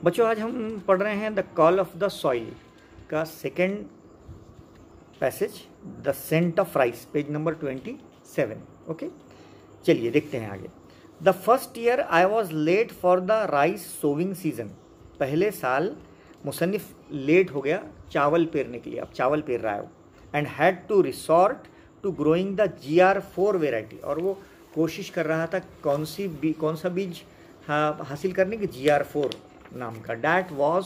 बच्चों आज हम पढ़ रहे हैं the call of the soil का second passage, the scent of rice, page number 27। Okay, चलिए देखते हैं आगे। The first year I was late for the rice sowing season. पहले साल मुसन्निफ लेट हो गया चावल पेरने के लिए, अब चावल पेर रहा है वो। And had to resort to growing the GR4 variety, और वो कोशिश कर रहा था कौन सा बीज हासिल करने की, GR4 नाम का। डैट वॉज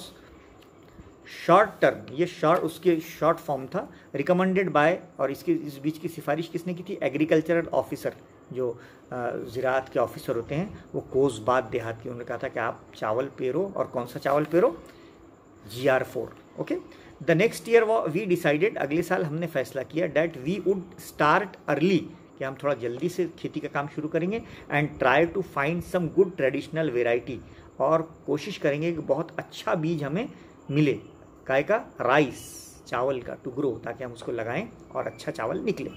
शॉर्ट टर्म, ये उसके शॉर्ट फॉर्म था। रिकमेंडेड बाय, और इस बीज की सिफारिश किसने की थी? एग्रीकल्चरल ऑफिसर, जो ज़राअत के ऑफिसर होते हैं, वो कोसबाद देहात की। उन्होंने कहा था कि आप चावल पेरो, और कौन सा चावल पेरो? GR4। Okay, the next year we decided, अगले साल हमने फैसला किया, that we would start early, कि हम थोड़ा जल्दी से खेती का काम शुरू करेंगे। And try to find some good traditional variety, और कोशिश करेंगे कि बहुत अच्छा बीज हमें मिले, काय का? राइस, चावल का, टू ग्रो, ताकि हम उसको लगाएं और अच्छा चावल निकले।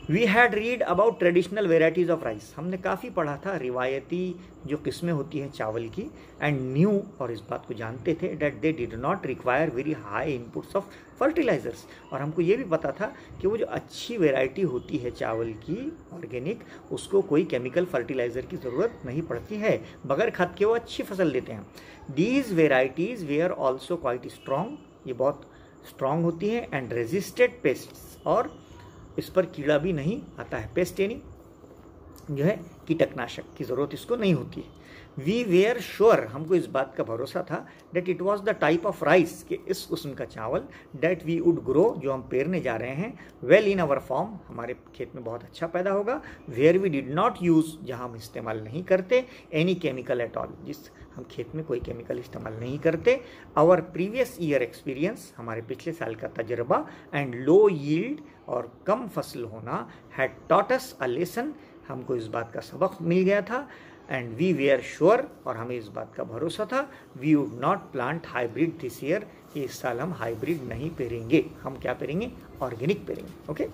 We had read about traditional varieties of rice, हमने काफ़ी पढ़ा था रिवायती जो किस्में होती हैं चावल की। एंड न्यू, और इस बात को जानते थे, that they did not require very high inputs of fertilizers, और हमको ये भी पता था कि वो जो अच्छी वेराइटी होती है चावल की ऑर्गेनिक, उसको कोई केमिकल फर्टिलाइज़र की ज़रूरत नहीं पड़ती है, बगैर खाद के वो अच्छी फसल देते हैं। These varieties were also quite strong, ये बहुत स्ट्रॉन्ग होती है। एंड रेजिस्टेड पेस्ट्स, और इस पर कीड़ा भी नहीं आता है। पेस्ट यानी जो है कीटकनाशक की ज़रूरत इसको नहीं होती है। वी वेयर श्योर, हमको इस बात का भरोसा था, that it was the type of rice, कि इस किस्म का चावल, डेट वी वुड ग्रो, जो हम पेरने जा रहे हैं, वेल इन आवर फॉर्म, हमारे खेत में बहुत अच्छा पैदा होगा। Where we did not use, जहाँ हम इस्तेमाल नहीं करते, एनी केमिकल एट ऑल, जिस हम खेत में कोई केमिकल इस्तेमाल नहीं करते। आवर प्रीवियस ईयर एक्सपीरियंस, हमारे पिछले साल का तजर्बा, एंड लो यील्ड, और कम फसल होना, had taught us a lesson, हमको इस बात का सबक मिल गया था। एंड वी वेयर श्योर, और हमें इस बात का भरोसा था, we would not plant hybrid this year, कि इस साल हम हाइब्रिड नहीं पेरेंगे, हम क्या पेरेंगे? ऑर्गेनिक पेरेंगे। ओके,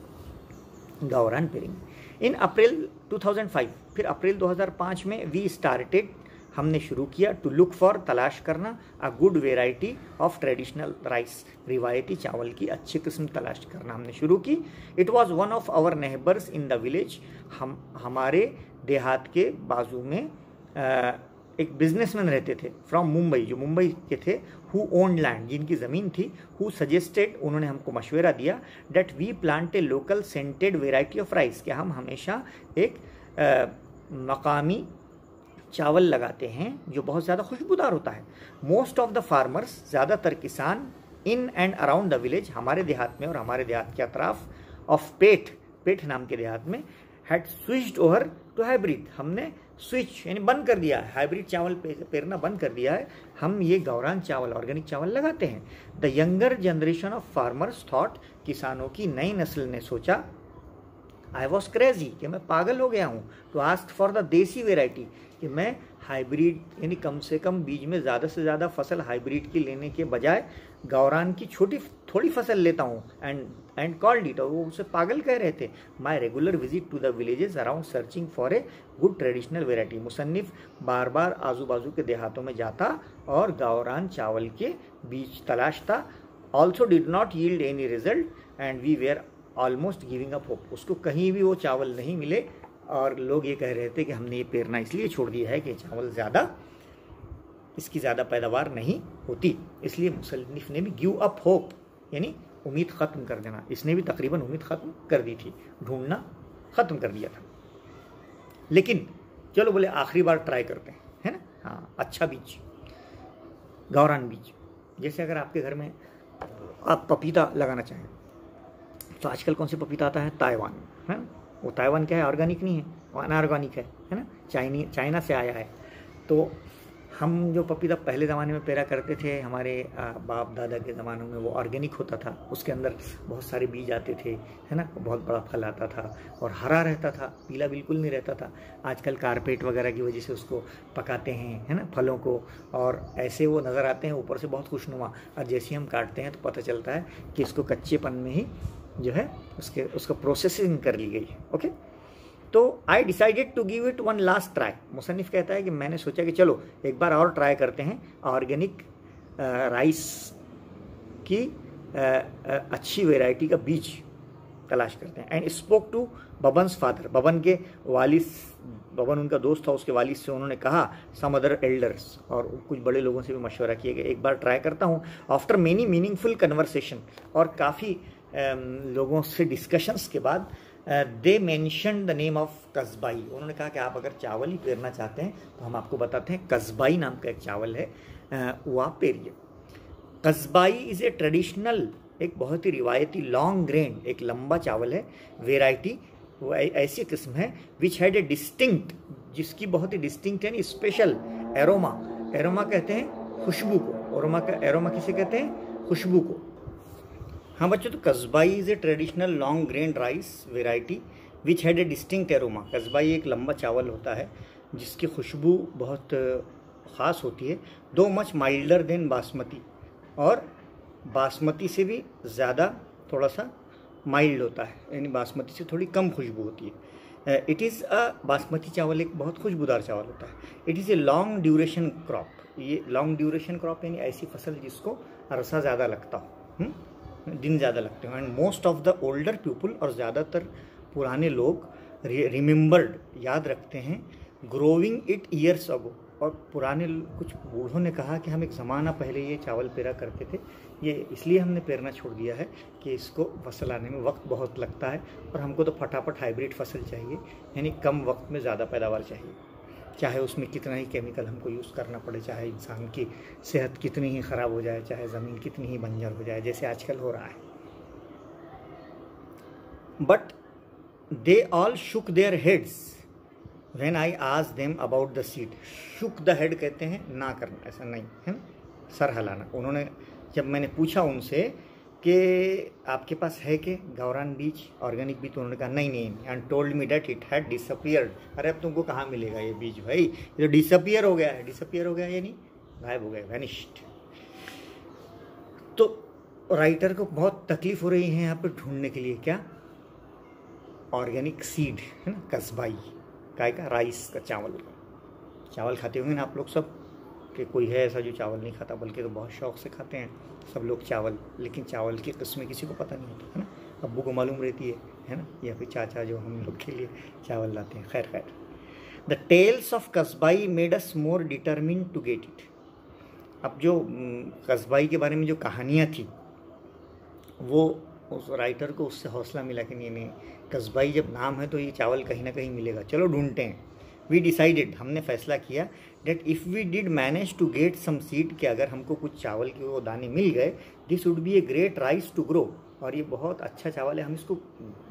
गावरान पेरेंगे। इन अप्रैल 2005, फिर अप्रैल 2005 में वी स्टार्टेड, हमने शुरू किया, टू लुक फॉर, तलाश करना, a good variety of traditional rice, रिवायती चावल की अच्छी किस्म तलाश करना हमने शुरू की। It was one of our neighbours in the village, हमारे देहात के बाजू में एक बिजनेसमैन रहते थे, फ्रॉम मुंबई, जो मुंबई के थे, हु ओन्ड लैंड, जिनकी ज़मीन थी, हु सजेस्टेड, उन्होंने हमको मशवरा दिया, that we plant a local scented variety of rice, कि हम हमेशा एक मकामी चावल लगाते हैं जो बहुत ज़्यादा खुशबूदार होता है। मोस्ट ऑफ द फार्मर्स, ज़्यादातर किसान, in and around the village, हमारे देहात में और हमारे देहात के अतराफ, ऑफ पेठ नाम के देहात में, had switched over to hybrid, हमने स्विच यानी बंद कर दिया है, हाइब्रिड चावल पेरना बंद कर दिया है, हम ये गावरान चावल, ऑर्गेनिक चावल लगाते हैं। The younger generation of farmers thought, किसानों की नई नस्ल ने सोचा, आई वॉज क्रेजी, कि मैं पागल हो गया हूँ, टू आस्क फॉर द देसी वेराइटी, कि मैं हाइब्रिड यानी कम से कम बीज में ज़्यादा से ज़्यादा फसल हाइब्रिड की लेने के बजाय गावरान की थोड़ी फसल लेता हूँ। एंड कॉल्ड इट, और वो उसे पागल कह रहे थे। My regular visit to the villages around searching for a good traditional variety, मुसन्निफ बार बार आजू बाजू के देहातों में जाता और गावरान चावल के बीज तलाशता। Also did not yield any result and we were almost giving up hope, उसको कहीं भी वो चावल नहीं मिले, और लोग ये कह रहे थे कि हमने ये पेरना इसलिए छोड़ दिया है कि चावल इसकी ज़्यादा पैदावार नहीं होती। इसलिए मुसन्निफ ने भी गिव अप होप, यानी उम्मीद ख़त्म कर देना, इसने भी तकरीबन उम्मीद ख़त्म कर दी थी, ढूंढना ख़त्म कर दिया था। लेकिन चलो बोले आखिरी बार ट्राई करते हैं, है ना? हाँ, अच्छा बीज, गावरान बीज। जैसे अगर आपके घर में आप पपीता लगाना चाहें, तो आजकल कौन से पपीता आता है? ताइवान, है ना? वो ताइवान क्या है? ऑर्गेनिक नहीं है, वो अनऑर्गेनिक है ना? चाइना से आया है। तो हम जो पपीता पहले ज़माने में पेरा करते थे, हमारे बाप दादा के ज़मानों में, वो ऑर्गेनिक होता था, उसके अंदर बहुत सारे बीज आते थे, है ना? बहुत बड़ा फल आता था और हरा रहता था, पीला बिल्कुल नहीं रहता था। आजकल कारपेट वगैरह की वजह से उसको पकाते हैं, है ना, फलों को, और ऐसे वो नज़र आते हैं ऊपर से बहुत खुशनुमा, और जैसे ही हम काटते हैं तो पता चलता है कि इसको कच्चेपन में ही जो है उसका प्रोसेसिंग कर ली गई है। ओके, तो I decided to give it one last try. मुसन्निफ कहता है कि मैंने सोचा कि चलो एक बार और ट्राई करते हैं, ऑर्गेनिक राइस की अच्छी वेराइटी का बीज तलाश करते हैं। And spoke to Baban's father, Baban के वालिद, बबन उनका दोस्त था, उसके वालिद से उन्होंने कहा, सम अदर एल्डर्स, और कुछ बड़े लोगों से भी मशवरा किया गया, एक बार ट्राई करता हूँ। आफ्टर मेनी मीनिंगफुल कन्वर्सेशन, और काफ़ी लोगों से डिस्कशंस के बाद, they mention the name of Kasbai, उन्होंने कहा कि आप अगर चावल ही पेरना चाहते हैं तो हम आपको बताते हैं, कस्बाई नाम का एक चावल है, वो आप पेरिए। कस्बाई इज़ ए ट्रेडिशनल, एक बहुत ही रिवायती लॉन्ग ग्रेन, एक लंबा चावल है, वेराइटी वो ऐसी किस्म है, विच हैड ए डिस्टिंक्ट, जिसकी बहुत ही डिस्टिंक्ट यानी स्पेशल एरोमा, एरोमा कहते हैं खुशबू को, एरोमा किसे कहते हैं, खुशबू को। हाँ बच्चों, तो Kasbai is a traditional long grain rice variety which had a distinct aroma. Kasbai एक लंबा चावल होता है जिसकी खुशबू बहुत ख़ास होती है, दो मच माइल्डर देन बासमती, और बासमती से भी ज़्यादा थोड़ा सा माइल्ड होता है, यानी बासमती से थोड़ी कम खुशबू होती है। इट इज़ बासमती चावल एक बहुत खुशबूदार चावल होता है। It is a long duration crop, ये लॉन्ग ड्यूरेशन क्रॉप यानी ऐसी फसल जिसको अरसा ज़्यादा लगता हो, दिन ज़्यादा लगते हो। And most of the older people, और ज़्यादातर पुराने लोग रिमेंबर्ड, याद रखते हैं, ग्रोविंग इट ईयर्स अगो, और पुराने कुछ बूढ़ों ने कहा कि हम एक ज़माना पहले ये चावल पेरा करते थे, ये इसलिए हमने पेरना छोड़ दिया है कि इसको फसल आने में वक्त बहुत लगता है, और हमको तो फटाफट हाइब्रिड फसल चाहिए, यानी कम वक्त में ज़्यादा पैदावार चाहिए, चाहे उसमें कितना ही केमिकल हमको यूज़ करना पड़े, चाहे इंसान की सेहत कितनी ही ख़राब हो जाए, चाहे ज़मीन कितनी ही बंजर हो जाए, जैसे आजकल हो रहा है। But they all shook their heads when I asked them about the seed. Shook the head कहते हैं ना करना, ऐसा नहीं है ना, सर हिलाना। उन्होंने, जब मैंने पूछा उनसे कि आपके पास है कि गावरान बीज, ऑर्गेनिक बीज, तो उन्होंने कहा नहीं नहीं, and told me that it had disappeared. अरे अब तुमको कहाँ मिलेगा ये बीज भाई, ये तो डिसअपियर हो गया है। डिसअपियर हो गया यानी गायब हो गया, वैनिश्ड। तो राइटर को बहुत तकलीफ हो रही है यहाँ पर ढूंढने के लिए, क्या, ऑर्गेनिक सीड है ना, कस्बाई काय का, राइस का, चावल खाते होंगे ना आप लोग सब, कि कोई है ऐसा जो चावल नहीं खाता, बल्कि तो बहुत शौक से खाते हैं सब लोग चावल, लेकिन चावल की किस्में किसी को पता नहीं होता है ना, अब्बू को मालूम रहती है ना, या फिर चाचा जो हम लोग के लिए चावल लाते हैं। खैर, the tales of Kasbai made us more determined to get it. अब जो कस्बाई के बारे में जो कहानियाँ थी, वो उस राइटर को उससे हौसला मिला कि नहीं, कस्बाई जब नाम है तो ये चावल कहीं ना कहीं मिलेगा, चलो ढूंढते हैं। वी डिसाइडेड, हमने फैसला किया, that if we did manage to get some seed, कि अगर हमको कुछ चावल के वो दाने मिल गए, this would be a great rice to grow, और ये बहुत अच्छा चावल है, हम इसको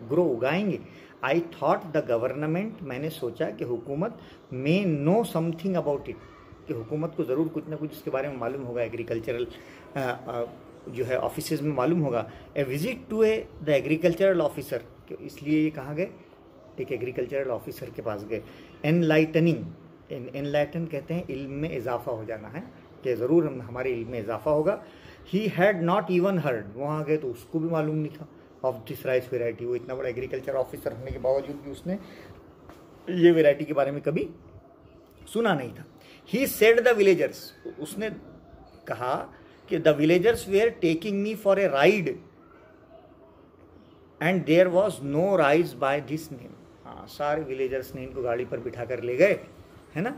ग्रो उगाएंगे। आई थॉट द गवर्नमेंट, मैंने सोचा कि हुकूमत may know something about it, कि हुकूमत को ज़रूर कुछ ना कुछ इसके बारे में मालूम होगा, एग्रीकल्चरल जो है ऑफिसेज में मालूम होगा। A visit to the agricultural officer, इसलिए ये कहाँ गए, एक एग्रीकल्चरल ऑफिसर के पास गए। एनलाइटनिंग, एनलाइटन कहते हैं इल्म में इजाफा हो जाना है, कि ज़रूर हमारे इल्म में इजाफा होगा। He had not even heard, वहाँ गए तो उसको भी मालूम नहीं था ऑफ दिस राइस वेराइटी। वो इतना बड़ा एग्रीकल्चर ऑफिसर होने के बावजूद भी उसने ये वेराइटी के बारे में कभी सुना नहीं था। ही सेड द विलेजर्स, उसने कहा कि the villagers were taking me for a ride and there was no rice by this name. हाँ, सारे विलेजर्स ने इनको गाड़ी पर बिठा कर ले गए, है ना,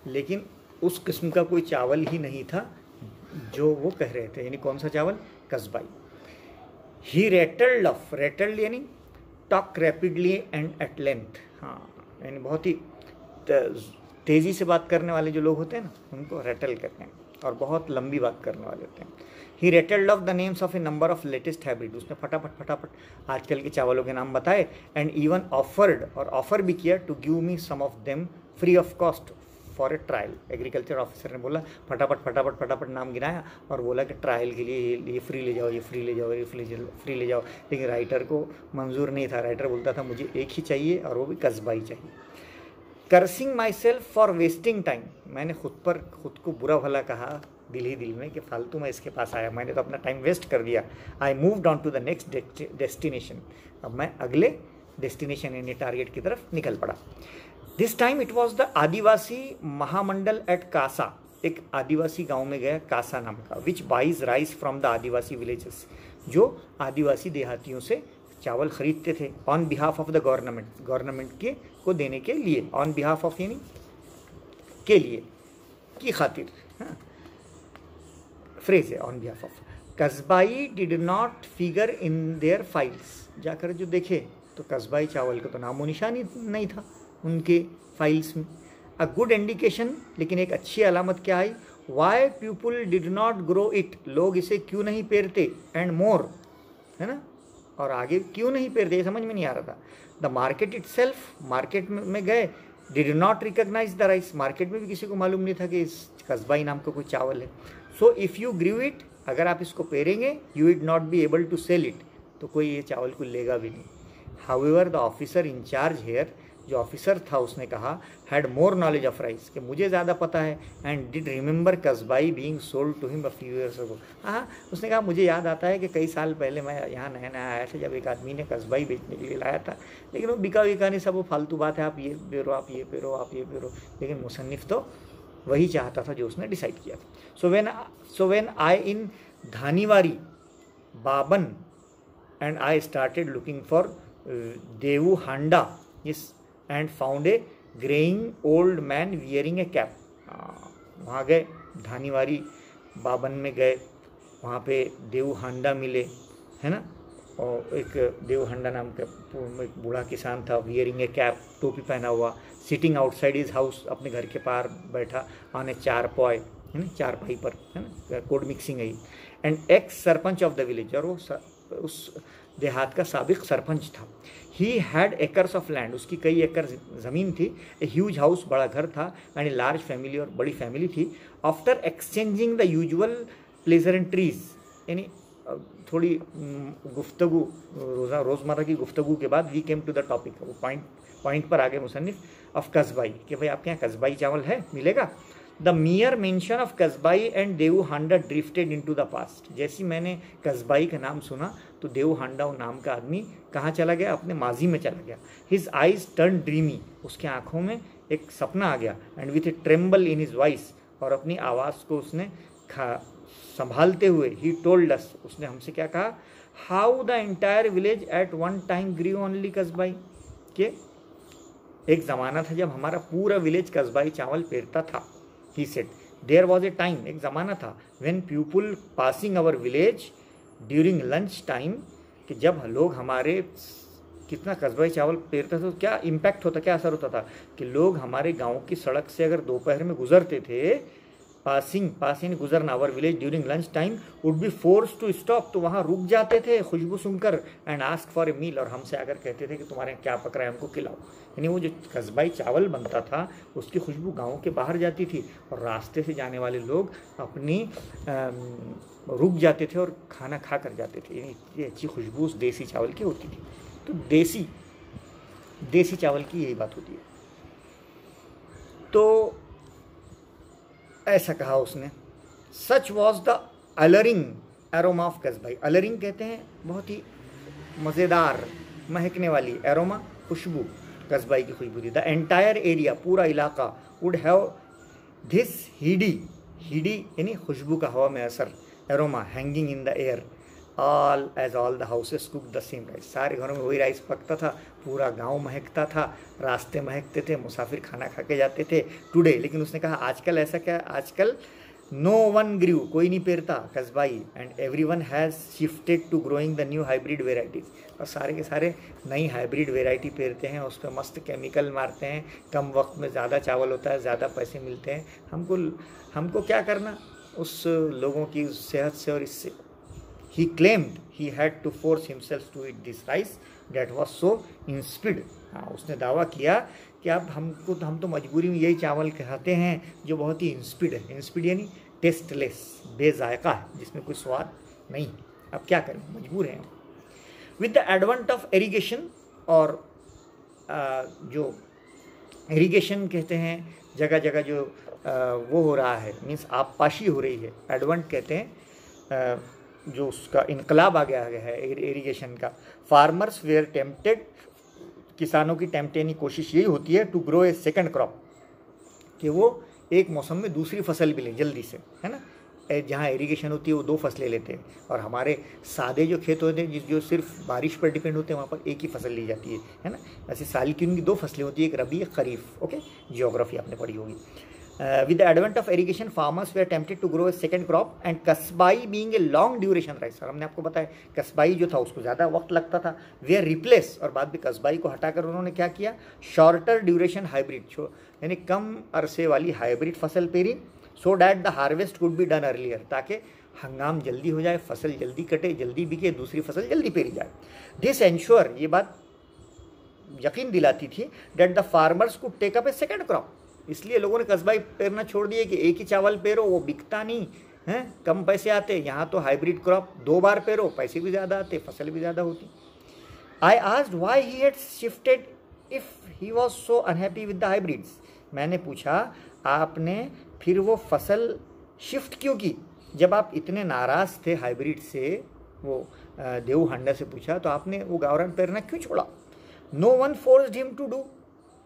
लेकिन उस किस्म का कोई चावल ही नहीं था जो वो कह रहे थे, यानी कौन सा चावल, कस्बाई। ही रेटल्ड ऑफ, रेटल्ड यानी talk rapidly and at length, हाँ, यानी बहुत ही तेज़ी से बात करने वाले जो लोग होते हैं ना, उनको रेटल कहते हैं, और बहुत लंबी बात करने वाले होते हैं। He rattled off the names of a number of latest hybrid, उसने फटाफट आजकल के चावलों के नाम बताए। एंड इवन ऑफर्ड, और ऑफर भी किया, to give me some of them free of cost for a trial. Agriculture officer ने बोला, फटाफट नाम गिनाया और बोला कि ट्रायल के लिए ये फ्री ले जाओ, ये फ्री ले जाओ, ये फ्री ले जाओ। लेकिन राइटर को मंजूर नहीं था, राइटर बोलता था मुझे एक ही चाहिए और वो भी कस्बाई चाहिए। Cursing my self for wasting time, मैंने खुद को बुरा भला कहा दिल ही दिल में कि फालतू मैं इसके पास आया, मैंने तो अपना टाइम वेस्ट कर दिया। I moved on to the next destination, अब मैं अगले डेस्टिनेशन यानी टारगेट की तरफ निकल पड़ा। This time it was the Adivasi Mahamandal at Kasa, एक आदिवासी गांव में गया कासा नाम का, which buys rice from the Adivasi villages, जो आदिवासी देहातियों से चावल खरीदते थे, on behalf of the government, government के को देने के लिए, ऑन बिहाफ ऑफ यानी के लिए, की खातिर, हाँ फ्रेज है on behalf of. Kasbai did not figure in their files, जाकर जो देखे तो कस्बाई चावल का तो नामो निशान ही नहीं था उनके फाइल्स में। अ गुड इंडिकेशन, लेकिन एक अच्छी अलामत क्या आई, why people did not grow it, लोग इसे क्यों नहीं पेरते, एंड मोर, है ना, और आगे क्यों नहीं पेरते समझ में नहीं आ रहा था। The market itself, market में गए, did not recognise the rice, market में भी किसी को मालूम नहीं था कि इस कस्बाई नाम का कोई चावल है। So if you grow it, अगर आप इसको पेरेंगे, you would not be able to sell it, तो कोई ये चावल को लेगा भी नहीं। However the officer in charge here, जो ऑफिसर था उसने कहा, had more knowledge of rice, कि मुझे ज़्यादा पता है, and did remember Kasbai being sold to him a few years ago. हाँ, उसने कहा मुझे याद आता है कि कई साल पहले मैं यहाँ नया नया आया था, जब एक आदमी ने कस्बाई बेचने के लिए लाया था, लेकिन वो बिका बिका नहीं, सब वो फालतू बात है, आप ये पेरो, आप ये पेरो, आप ये पेरो, लेकिन मुसन्निफ तो वही चाहता था जो उसने डिसाइड किया था। So when I in Dhaniwari Baban and I started looking for Devu Handa, is and found a greying old man wearing a cap. वहाँ गए, धानीवारी बाबन में गए, वहाँ पे देवू हांडा मिले, है ना, और एक देवू हांडा नाम का एक बूढ़ा किसान था, वियरिंग ए कैप, टोपी पहना हुआ, सिटिंग आउटसाइड इज हाउस, अपने घर के पार बैठा, ऑन ए चारपाई, है ना, चारपाई पर, है ना, कोड मिक्सिंग है, and x sarpanch of the village, और वो उस देहात का साबिक सरपंच था। He had acres of land, उसकी कई एकड़ ज़मीन थी, ए ह्यूज हाउस, बड़ा घर था, एंड ए लार्ज फैमिली, और बड़ी फैमिली थी। After exchanging the usual pleasantries, यानी थोड़ी गुफ्तगू, रोज़मर्रा की गुफ्तगू के बाद, we came to the topic, वो पॉइंट पर आ गए मुसन्निफ, ऑफ कस्बाई, कि भाई आपके यहाँ कस्बाई चावल है, मिलेगा। The mere mention of Kasbai and Devu Handa drifted into the past, जैसी मैंने कस्बाई का नाम सुना तो देवू हांडा नाम का आदमी कहाँ चला गया, अपने माजी में चला गया। हिज आइज टर्न ड्रीमी, उसके आंखों में एक सपना आ गया, and with A tremble in his voice, और अपनी आवाज़ को उसने संभालते हुए, ही टोल्ड अस, उसने हमसे क्या कहा, how the entire village at one time grew only Kasbai, के एक ज़माना था जब हमारा पूरा विलेज कस्बाई चावल पेरता था। He said, there was a time, एक ज़माना था, when people passing our village during lunch time, कि जब लोग हमारे, कितना कस्बाई चावल पेरते थे तो क्या इम्पैक्ट होता, क्या असर होता था, कि लोग हमारे गांव की सड़क से अगर दोपहर में गुजरते थे, पासिंग गुजरना, our village during lunch time, would be forced to stop, तो वहाँ रुक जाते थे खुशबू सुनकर, and ask for a meal, और हमसे आकर कहते थे कि तुम्हारे क्या पक रहा है, हमको खिलाओ। यानी वो जो कस्बाई चावल बनता था उसकी खुशबू गाँव के बाहर जाती थी, और रास्ते से जाने वाले लोग अपनी रुक जाते थे और खाना खा कर जाते थे। यानी ये अच्छी खुशबू उस देसी चावल की होती थी। तो देसी चावल की यही बात होती है। तो ऐसा कहा उसने, such was the alluring aroma of Kasbai, alluring कहते हैं बहुत ही मज़ेदार, महकने वाली, एरोमा खुशबू, कस्बाई की खुशबू थी। द एंटायर एरिया, पूरा इलाका, वुड हैव दिस हीडी यानी खुशबू का हवा में असर, aroma hanging in the air, all the houses cook the same rice, सारे घरों में वही राइस पकता था, पूरा गांव महकता था, रास्ते महकते थे, मुसाफिर खाना खा के जाते थे। टुडे, लेकिन उसने कहा आजकल ऐसा क्या, आजकल नो वन ग्रीव, कोई नहीं पेरता Kasbai, and everyone has shifted to growing the new hybrid varieties, और सारे के सारे नई हाइब्रिड वेराइटी पेरते हैं, उस पर मस्त केमिकल मारते हैं, कम वक्त में ज़्यादा चावल होता है, ज़्यादा पैसे मिलते हैं, हमको क्या करना उस लोगों की सेहत से और इससे। He claimed he had to force himself to eat this rice that was so insipid. हाँ, उसने दावा किया कि अब हम तो मजबूरी में यही चावल खाते हैं जो बहुत ही इंस्पिड है। इंस्पिड यानी टेस्टलेस, बेजायका है, जिसमें कोई स्वाद नहीं। अब क्या करें, मजबूर हैं। With the advent of irrigation, और जो इरिगेशन कहते हैं जगह जगह जो वो हो रहा है, मीन्स आबपाशी हो रही है, एडवेंट कहते हैं जो उसका इनकलाब आ गया है इरिगेशन का। फार्मर्स वेयर टेम्प्टेड किसानों की टेम्पटेनी कोशिश यही होती है to grow a second crop, कि वो एक मौसम में दूसरी फसल भी लें जल्दी से, है ना। जहाँ इरिगेशन होती है वो 2 फसलें लेते हैं, और हमारे सादे जो खेत होते हैं जो सिर्फ बारिश पर डिपेंड होते हैं वहाँ पर एक ही फसल ली जाती है ना। ऐसे साल की उनकी 2 फसलें होती है, एक रबी एक खरीफ। ओके, जियोग्राफी आपने पढ़ी होगी। With the advent of irrigation, farmers were tempted to grow a second crop, and kasbai being a long duration rice, और हमने आपको बताया कसबाई जो था उसको ज़्यादा वक्त लगता था, वे रिप्लेस, और बाद में कसबाई को हटाकर उन्होंने क्या किया, शॉर्टर ड्यूरेशन हाइब्रिड, यानी कम अरसे वाली हाइब्रिड फसल पेरी, so that the harvest could be done earlier, ताकि हंगाम जल्दी हो जाए, फसल जल्दी कटे, जल्दी बिके, दूसरी फसल जल्दी पेरी जाए। दिस एंश्योर, ये बात यकीन दिलाती थी, that the farmers could take up a second crop, इसलिए लोगों ने कस्बाई पेरना छोड़ दिए कि एक ही चावल पेरो, वो बिकता नहीं है, कम पैसे आते। यहाँ तो हाइब्रिड क्रॉप 2 बार पेरो, पैसे भी ज़्यादा आते, फसल भी ज़्यादा होती। I asked why he had shifted if he was so unhappy with the hybrids, मैंने पूछा आपने फिर वो फसल शिफ्ट क्यों की, जब आप इतने नाराज़ थे हाइब्रिड से। वो देव हांडा से पूछा तो आपने वो गावरान पेरना क्यों छोड़ा। No one forced him to do,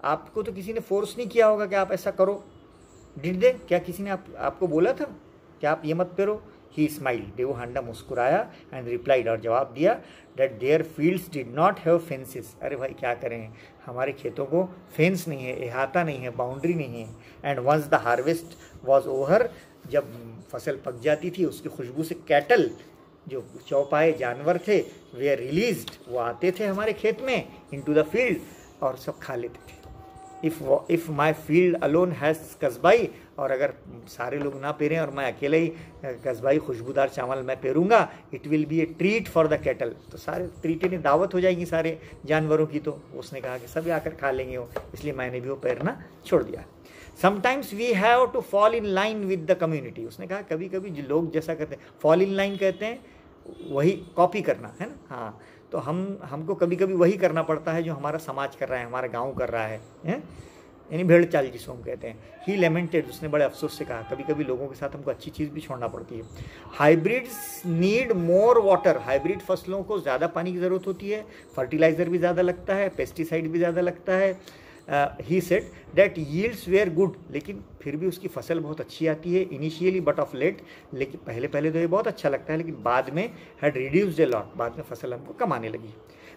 आपको तो किसी ने फोर्स नहीं किया होगा कि आप ऐसा करो। डिड दे, क्या किसी ने आपको बोला था कि आप ये मत पेरो। ही स्माइल्ड, देव हांडा मुस्कुराया, एंड रिप्लाइड, और जवाब दिया, that there fields did not have fences, अरे भाई क्या करें, हमारे खेतों को फेंस नहीं है, अहाता नहीं है, बाउंड्री नहीं है। And once the harvest was over, जब फसल पक जाती थी उसकी खुशबू से कैटल, जो चौपाए जानवर थे, वे रिलीज्ड, वो आते थे हमारे खेत में इनटू द फील्ड, और सब खा लेते थे। If my field alone has Kasbai, और अगर सारे लोग ना पेरें और मैं अकेले ही कसबाई खुशबूदार चावल मैं पेरूंगा, it will be a treat for the cattle, तो सारे ट्रीटें ने दावत हो जाएगी सारे जानवरों की। तो उसने कहा कि सभी आकर खा लेंगे वो, इसलिए मैंने भी वो पेरना छोड़ दिया। Sometimes we have to fall in line with the community, उसने कहा कभी कभी जो लोग जैसा करते हैं, फॉल इन लाइन कहते हैं वही कॉपी करना, है ना। हाँ, तो हमको कभी कभी वही करना पड़ता है जो हमारा समाज कर रहा है, हमारा गांव कर रहा है, यानी भेड़ चाल जिसको हम कहते हैं। ही लेमेंटेड, उसने बड़े अफसोस से कहा कभी कभी लोगों के साथ हमको अच्छी चीज़ भी छोड़ना पड़ती है। Hybrids need more water, hybrid फसलों को ज़्यादा पानी की ज़रूरत होती है, फर्टिलाइज़र भी ज़्यादा लगता है, पेस्टिसाइड भी ज़्यादा लगता है। He said that yields were good, लेकिन फिर भी उसकी फसल बहुत अच्छी आती है इनिशियली बट ऑफ लेट, लेकिन पहले तो ये बहुत अच्छा लगता है, लेकिन बाद में हैड रिड्यूस्ड ए लॉट, बाद में फसल हमको कम आने लगी।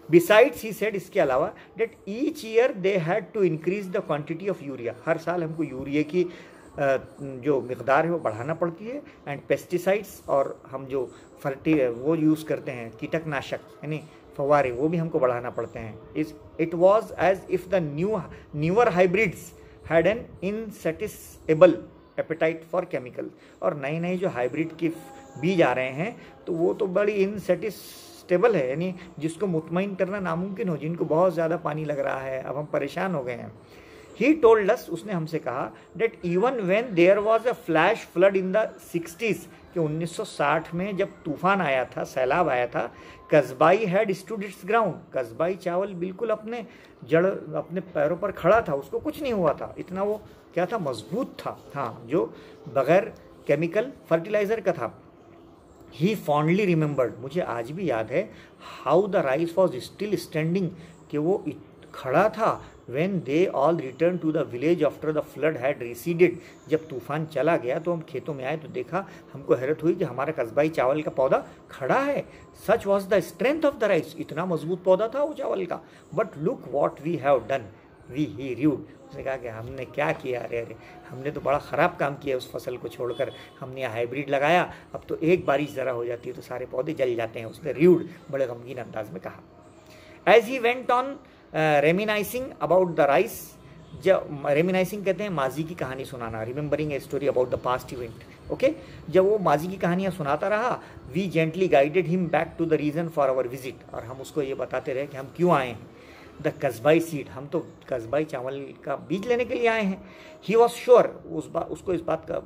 बिसाइड्स ही सेड, इसके अलावा, that each year they had to increase the quantity of urea, हर साल हमको यूरिया की जो मिकदार है वो बढ़ाना पड़ती है। एंड पेस्टिसाइड्स, और हम जो वो यूज़ करते हैं कीटकनाशक यानी फवारे, वो भी हमको बढ़ाना पड़ते हैं। It was as if the newer hybrids had an insatiable appetite for chemical, और नए नए जो हाइब्रिड के बीज आ रहे हैं तो वो तो बड़ी इनसेटिसेबल है, यानी जिसको मुतमईन करना नामुमकिन हो, जिनको बहुत ज़्यादा पानी लग रहा है, अब हम परेशान हो गए हैं। ही टोल्ड अस, उसने हमसे कहा, that even when there was a flash flood in the 60s, कि 1960 में जब तूफान आया था, सैलाब आया था, कसबाई हैड स्टूड इट्स ग्राउंड, कसबाई चावल बिल्कुल अपने पैरों पर खड़ा था, उसको कुछ नहीं हुआ था, इतना वो क्या था, मजबूत था, हाँ, जो बगैर केमिकल फर्टिलाइजर का था। ही फॉन्डली रिमेंबर्ड, मुझे आज भी याद है, how the rice was still standing, कि वो खड़ा था। When they all returned to the village after the flood had receded, जब तूफान चला गया तो हम खेतों में आए तो देखा, हमको हैरत हुई कि हमारा कसबाई चावल का पौधा खड़ा है। Such was the strength of the rice, इतना मजबूत पौधा था वो चावल का। But look what we have done, he rued, उसने कहा कि हमने क्या किया, अरे हमने तो बड़ा ख़राब काम किया उस फसल को छोड़कर, हमने हाइब्रिड लगाया, अब तो एक बारिश ज़रा हो जाती है तो सारे पौधे जल जाते हैं, उसने र्यूड बड़े गमगीन अंदाज में कहा। As he went on reminiscing about the rice, जब रेमिनाइसिंग कहते हैं माजी की कहानी सुनाना, remembering a story about the past event, okay, जब वो माजी की कहानियाँ सुनाता रहा, we gently guided him back to the reason for our visit, और हम उसको ये बताते रहे कि हम क्यों आए हैं। द कसबाई सीड, हम तो कसबाई चावल का बीज लेने के लिए आए हैं। ही वॉज श्योर, उसको इस बात का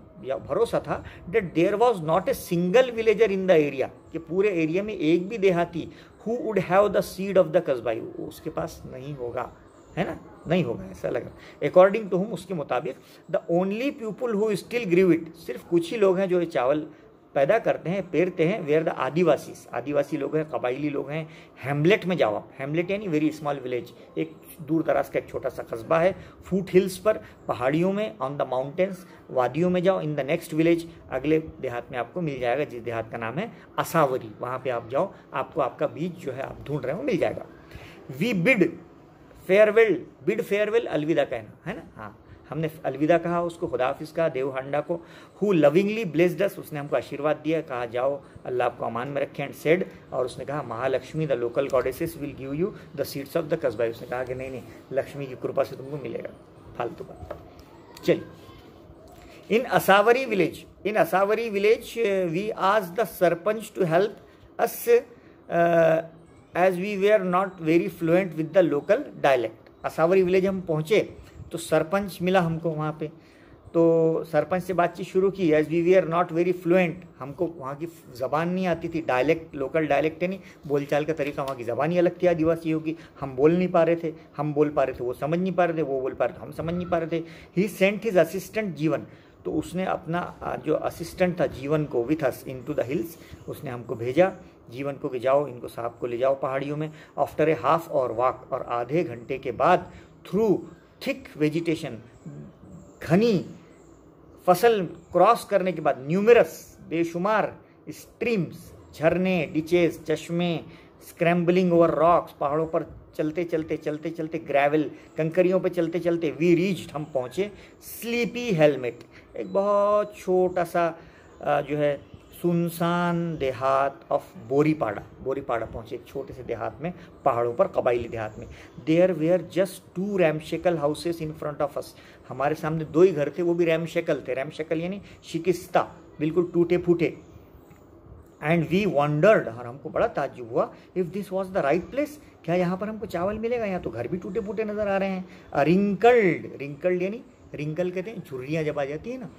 भरोसा था, that there was not a single villager in the area, कि पूरे एरिया में एक भी देहाती who would have the seed of the Kasbai, उसके पास नहीं होगा, है ना, नहीं होगा, ऐसा लगा। अकॉर्डिंग टू हुम, उसके मुताबिक, the only people who still grow it, सिर्फ कुछ ही लोग हैं जो ये चावल पैदा करते हैं, पेरते हैं, वेयर द आदिवासी लोग हैं, कबायली लोग हैं। हेमलेट में जाओ आप, हेमलेट यानी वेरी स्मॉल विलेज, एक दूर दराज का एक छोटा सा कस्बा है, फूट हिल्स पर, पहाड़ियों में, ऑन द माउंटेन्स, वादियों में जाओ। इन द नेक्स्ट विलेज, अगले देहात में आपको मिल जाएगा, जिस देहात का नाम है असावरी, वहाँ पे आप जाओ, आपको आपका बीज जो है आप ढूंढ रहे हो मिल जाएगा। वी बिड फेयरवेल, अलविदा कहना है ना, हाँ, हमने अलविदा कहा उसको, खुदा हाफिज़ कहा देव हांडा को। हु लविंगली ब्लेस्ड अस, उसने हमको आशीर्वाद दिया, कहा जाओ अल्लाह आपको अमान में रखे, एंड सेड, और उसने कहा Mahalakshmi the local goddesses will give you the seeds of the कस्बा। उसने कहा कि नहीं, लक्ष्मी की कृपा से तुमको मिलेगा, फालतू बात। चलिए, in Asawari village we asked the sarpanch to help us as we were not very fluent with the local dialect. Asawari village हम पहुँचे तो सरपंच मिला हमको वहाँ पे, तो सरपंच से बातचीत शुरू की। As we are not very fluent, हमको वहाँ की ज़बान नहीं आती थी, डायलेक्ट, लोकल डायलेक्ट है नहीं, बोलचाल का तरीका वहाँ की ज़बान ही अलग थी आदिवासियों की, हम बोल नहीं पा रहे थे, हम बोल पा रहे थे वो समझ नहीं पा रहे थे, वो बोल पा रहे थे हम समझ नहीं पा रहे थे। ही सेंट हिज असिस्टेंट जीवन, तो उसने अपना जो असिस्टेंट था जीवन को, with us into the hills, उसने हमको भेजा जीवन को कि जाओ इनको साहब को ले जाओ पहाड़ियों में। आफ्टर ए हाफ और वॉक, और आधे घंटे के बाद, थ्रू थिक वेजिटेशन, घनी फसल क्रॉस करने के बाद, न्यूमरस, बेशुमार स्ट्रीम्स, झरने, डिचेस, चश्मे, स्क्रैम्बलिंग ओवर रॉक्स, पहाड़ों पर चलते चलते, ग्रेवल, कंकरियों पर चलते चलते, वी रीच्ड, हम पहुँचे, स्लीपी हेलमेट, एक बहुत छोटा सा जो है सुनसान देहात ऑफ बोरीपाड़ा पहुंचे, एक छोटे से देहात में, पहाड़ों पर, कबायली देहात में। There were just 2 ramshackle houses in front of us, हमारे सामने 2 ही घर थे, वो भी रैमशेकल थे, रैमशेकल यानी शिकिस्ता, बिल्कुल टूटे फूटे। एंड वी वंडर्ड, और हमको बड़ा ताज्जुब हुआ, if this was the right place, क्या यहाँ पर हमको चावल मिलेगा, यहाँ तो घर भी टूटे फूटे नजर आ रहे हैं। रिंकल्ड यानी, रिंकल कहते हैं झुर्रियाँ जब आ जाती है ना,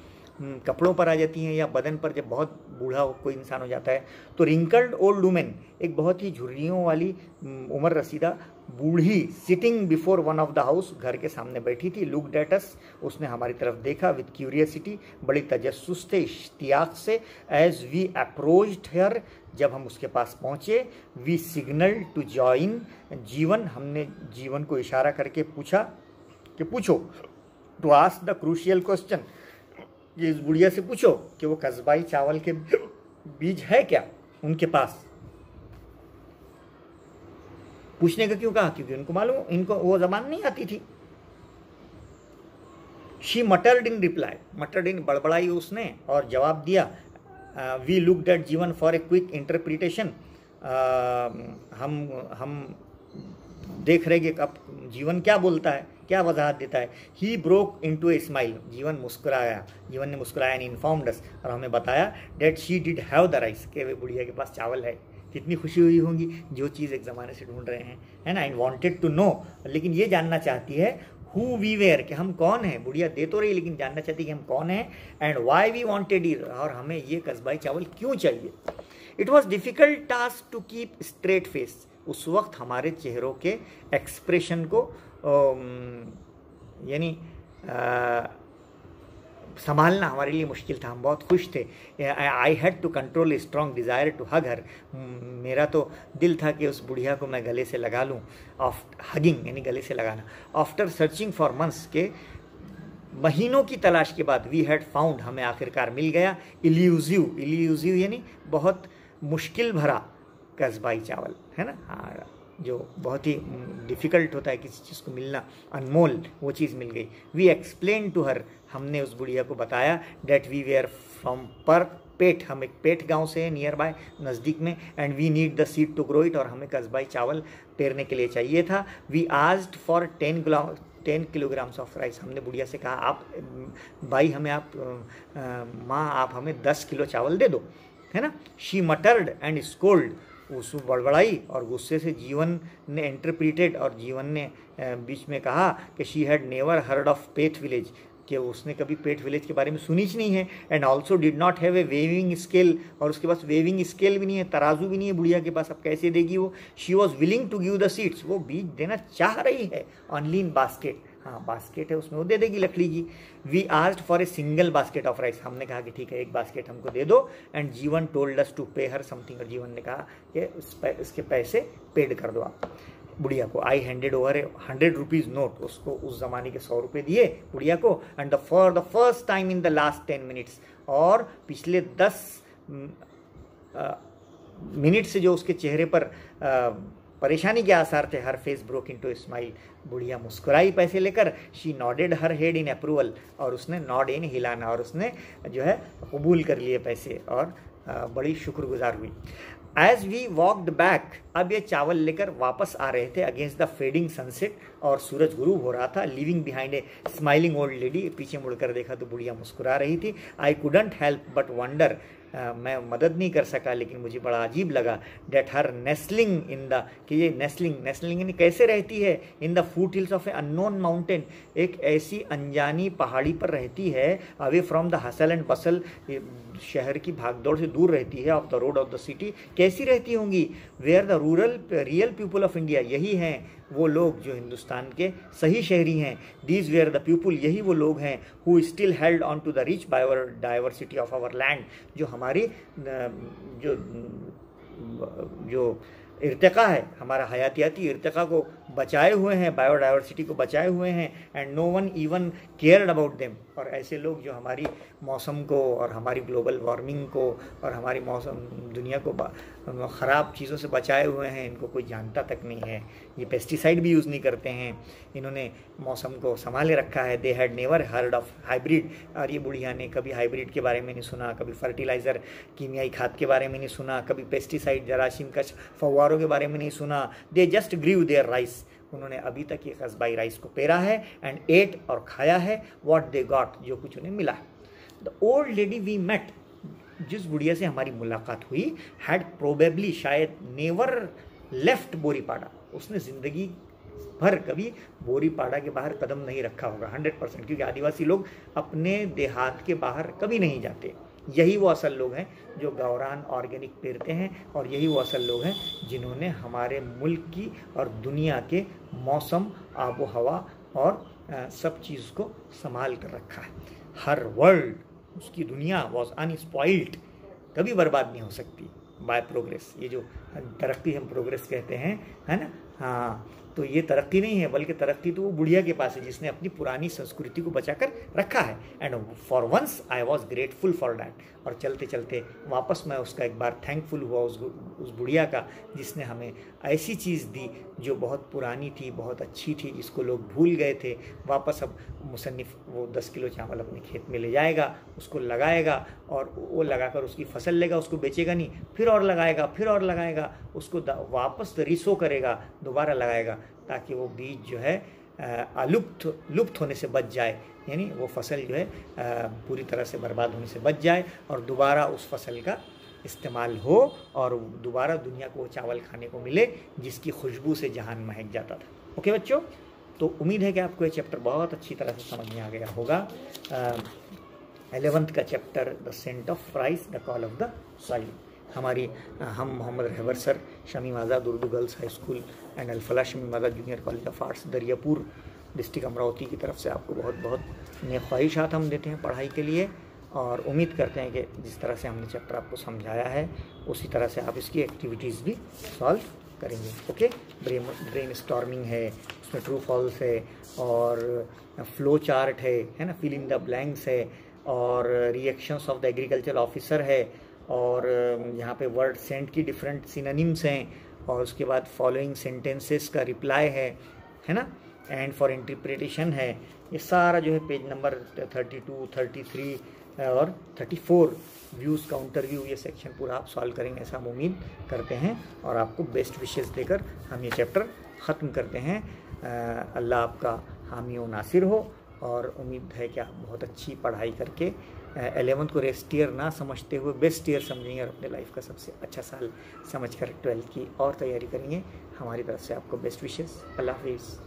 कपड़ों पर आ जाती हैं, या बदन पर जब बहुत बूढ़ा कोई इंसान हो जाता है, तो रिंकल्ड ओल्ड वुमेन, एक बहुत ही झुर्रियों वाली उम्र रसीदा बूढ़ी, sitting before one of the house, घर के सामने बैठी थी। लुक्ड एट अस, उसने हमारी तरफ देखा, विद क्यूरियसिटी, बड़ी तजस्सुस से, इश्तियाक से। एज वी अप्रोच्ड हर, जब हम उसके पास पहुँचे, वी सिग्नल टू जॉइन जीवन, हमने जीवन को इशारा करके पूछा कि पूछो, to ask the crucial question, ये इस बुढ़िया से पूछो कि वो कस्बाई चावल के बीज है क्या उनके पास। पूछने का क्यों कहा, क्योंकि उनको मालूम, इनको वो जबान नहीं आती थी। शी मटर्ड इन रिप्लाई, मटर्ड इन, बड़बड़ाई उसने और जवाब दिया। वी लुक्ड एट जीवन फॉर ए क्विक इंटरप्रिटेशन, हम देख रहे कि अब जीवन क्या बोलता है, क्या वजाहत देता है। He broke into a smile, Jeevan ने मुस्कुराया एंड इन्फॉर्म्ड अस, और हमें बताया that she did have the rice, कि वे बुढ़िया के पास चावल है। कितनी खुशी हुई होंगी, जो चीज़ एक ज़माने से ढूंढ रहे हैं, है ना। एंड वांटेड टू नो, लेकिन ये जानना चाहती है हु वी वेयर, कि हम कौन हैं। बुढ़िया दे तो रही, लेकिन जानना चाहती कि हम कौन हैं। And why we wanted it, और हमें ये कस्बाई चावल क्यों चाहिए। It was difficult task to keep straight face, उस वक्त हमारे चेहरों के एक्सप्रेशन को यानी संभालना हमारे लिए मुश्किल था। हम बहुत खुश थे। I had to control a strong desire to hug her, मेरा तो दिल था कि उस बुढ़िया को मैं गले से लगा लूँ। हगिंग यानी गले से लगाना। आफ्टर सर्चिंग फॉर मंथ्स, के महीनों की तलाश के बाद, वी हैड फाउंड, हमें आखिरकार मिल गया। इल्यूजिव यानी बहुत मुश्किल भरा कस्बाई चावल, है ना, हाँ, जो बहुत ही डिफ़िकल्ट होता है किसी चीज़ को मिलना, अनमोल, वो चीज़ मिल गई। वी एक्सप्लेन टू हर, हमने उस बुढ़िया को बताया, डेट वी वेयर फ्रॉम पेट, हम एक पेट गांव से है, नियर बाय, नज़दीक में। And we need the seed to grow it, और हमें कस्बाई चावल पेरने के लिए चाहिए था। We asked for 10 kilograms of rice, हमने बुढ़िया से कहा, आप भाई हमें माँ आप हमें 10 किलो चावल दे दो, है ना। शी मटर्ड एंड स्कोल्ड, उस बड़बड़ाई और गुस्से से जीवन ने इंटरप्रिटेड, और जीवन ने बीच में कहा कि she had never heard of pet village, कि उसने कभी पेट विलेज के बारे में सुनी ही नहीं है। And also did not have a weighing scale, और उसके पास वेविंग स्केल भी नहीं है, तराजू भी नहीं है बुढ़िया के पास, अब कैसे देगी वो। She was willing to give the seeds, वो बीज देना चाह रही है, ऑनली इन बास्केट, हाँ बास्केट है उसमें वो दे देगी लकड़ी की। We asked for a single basket of rice, हमने कहा कि ठीक है एक बास्केट हमको दे दो। एंड जीवन टोल्ड अस टू पे हर समथिंग, और जीवन ने कहा कि इसके पैसे पेड कर दो आप बुढ़िया को। आई हैंडेड ओवर 100 रुपीज़ नोट, उसको उस ज़माने के 100 रुपये दिए बुढ़िया को। And for the first time in the last 10 minutes, और पिछले 10 मिनट से जो उसके चेहरे पर परेशानी के आसार थे, हर फेस ब्रोक इनटू स्माइल, बुढ़िया मुस्कुराई पैसे लेकर। She nodded her head in approval, और उसने नॉड इन हिलाना, और उसने जो है कबूल कर लिए पैसे और बड़ी शुक्रगुजार हुई। एज वी वॉकड बैक, अब ये चावल लेकर वापस आ रहे थे अगेंस्ट द फेडिंग सनसेट, और सूरज गुरूब हो रहा था। Living behind a smiling old lady, पीछे मुड़कर देखा तो बुढ़िया मुस्कुरा रही थी। I couldn't help but wonder, मैं मदद नहीं कर सका लेकिन मुझे बड़ा अजीब लगा। डेट हर नेस्लिंग इन द, कि ये नेस्लिंग यानी कैसे रहती है, in the foothills of a unknown mountain, एक ऐसी अनजानी पहाड़ी पर रहती है। Away from the hustle and bustle, शहर की भागदौड़ से दूर रहती है। Off the road of the city, कैसी रहती होंगी। Where the rural real people of India, यही हैं वो लोग जो हिंदुस्तान के सही शहरी हैं। दीज वेयर द पीपल, यही वो लोग हैं who still held on to the rich diversity of our land, जो हमारी जो इर्तिका है, हमारा हयातियाती इर्तिका को बचाए हुए हैं, बायोडाइवर्सिटी को बचाए हुए हैं। And no one even cared about them, और ऐसे लोग जो हमारी मौसम को और हमारी ग्लोबल वार्मिंग को और हमारी मौसम दुनिया को ख़राब चीज़ों से बचाए हुए हैं, इनको कोई जानता तक नहीं है। ये पेस्टिसाइड भी यूज़ नहीं करते हैं, इन्होंने मौसम को संभाले रखा है। They had never heard of hybrid, और ये बुढ़िया ने कभी हाइब्रिड के बारे में नहीं सुना, कभी फर्टिलाइज़र कीमियाई खाद के बारे में नहीं सुना, कभी पेस्टिसाइड जरासीम कश फव्वारों के बारे में नहीं सुना। They just grow their rice, उन्होंने अभी तक ये कस्बाई राइस को पेरा है। एंड एट, और खाया है। व्हाट दे गॉट, जो कुछ उन्हें मिला। The old lady we met, जिस बुढ़िया से हमारी मुलाकात हुई, हैड प्रोबेबली, शायद, नेवर लेफ्ट बोरीपाड़ा, उसने ज़िंदगी भर कभी बोरीपाड़ा के बाहर कदम नहीं रखा होगा 100%, क्योंकि आदिवासी लोग अपने देहात के बाहर कभी नहीं जाते। यही वो असल लोग हैं जो गावरान ऑर्गेनिक पेरते हैं, और यही वो असल लोग हैं जिन्होंने हमारे मुल्क की और दुनिया के मौसम, आबो हवा और सब चीज़ को संभाल कर रखा है। हर वर्ल्ड, उसकी दुनिया वॉज अनस्पॉइल्ड, कभी बर्बाद नहीं हो सकती बाय प्रोग्रेस। ये जो तरक्की हम प्रोग्रेस कहते हैं, है ना, हाँ, तो ये तरक्की नहीं है, बल्कि तरक्की तो वो बुढ़िया के पास है जिसने अपनी पुरानी संस्कृति को बचाकर रखा है। And for once I was grateful for that, और चलते चलते वापस मैं उसका एक बार थैंकफुल हुआ उस बुढ़िया का, जिसने हमें ऐसी चीज़ दी जो बहुत पुरानी थी, बहुत अच्छी थी, जिसको लोग भूल गए थे। वापस अब मुसन्निफ़ वो 10 किलो चावल अपने खेत में ले जाएगा, उसको लगाएगा, और वो लगाकर उसकी फसल लेगा, उसको बेचेगा नहीं, फिर और लगाएगा, फिर और लगाएगा, उसको वापस रिसो करेगा, दोबारा लगाएगा, ताकि वो बीज जो है लुप्त होने से बच जाए, यानी वो फसल जो है पूरी तरह से बर्बाद होने से बच जाए, और दोबारा उस फसल का इस्तेमाल हो, और दोबारा दुनिया को वो चावल खाने को मिले जिसकी खुशबू से जहान महक जाता था। ओके बच्चों, तो उम्मीद है कि आपको ये चैप्टर बहुत अच्छी तरह से समझ में आ गया होगा। 11th का chapter, the scent of rice, the call of the soil. हम Mohammad Rahbar sir, Shamim Azad Urdu girls high school and Al-Falah Shamim Azad junior college of arts, Dariyapur, district Amravati की तरफ से आपको बहुत बहुत नेक ख्वाहिशात हम देते हैं पढ़ाई के लिए, और उम्मीद करते हैं कि जिस तरह से हमने चैप्टर आपको समझाया है उसी तरह से आप इसकी एक्टिविटीज़ भी सॉल्व करेंगे। ओके, ब्रेन स्टॉर्मिंग है, उसमें ट्रू फॉल्स है, और फ्लो चार्ट है ना, फिल इन द ब्लैंक्स है, और reactions of the agriculture officer है, और यहाँ पे वर्ड सेंट की डिफरेंट सिनोनिम्स हैं, और उसके बाद फॉलोइंग सेंटेंसेस का रिप्लाई है ना, एंड फॉर इंटरप्रिटेशन है। ये सारा जो है पेज नंबर 32, 33 और 34 व्यूज़ काउंटर व्यू, ये सेक्शन पूरा आप सॉल्व करेंगे ऐसा हम उम्मीद करते हैं, और आपको बेस्ट विशेस देकर हम ये चैप्टर ख़त्म करते हैं। अल्लाह आपका हामी व नासिर हो, और उम्मीद है कि आप बहुत अच्छी पढ़ाई करके 11th को रेस्ट ईयर ना समझते हुए बेस्ट ईयर समझेंगे, और अपने लाइफ का सबसे अच्छा साल समझकर 12th की और तैयारी करेंगे। हमारी तरफ से आपको बेस्ट विशेस। अल्लाह हाफिज़।